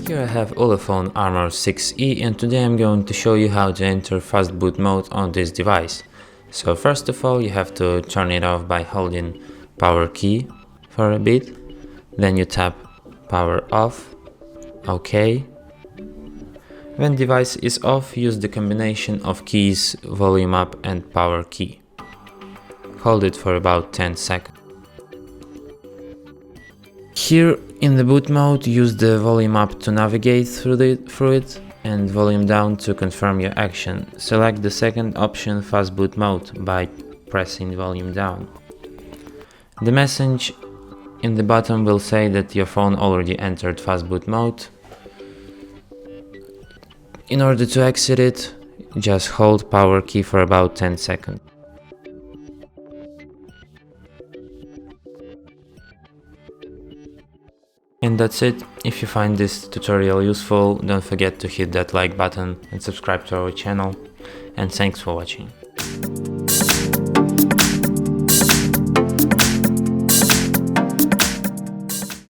Here I have ULEFONE Armor 6E, and today I'm going to show you how to enter Fastboot mode on this device. So first of all, you have to turn it off by holding power key for a bit, then you tap power off, OK. When device is off, use the combination of keys volume up and power key. Hold it for about 10 seconds. Here in the boot mode, use the volume up to navigate through it and volume down to confirm your action. Select the second option, Fastboot mode, by pressing volume down. The message in the bottom will say that your phone already entered Fastboot mode. In order to exit it, just hold power key for about 10 seconds. And that's it. If you find this tutorial useful, don't forget to hit that like button and subscribe to our channel. And thanks for watching.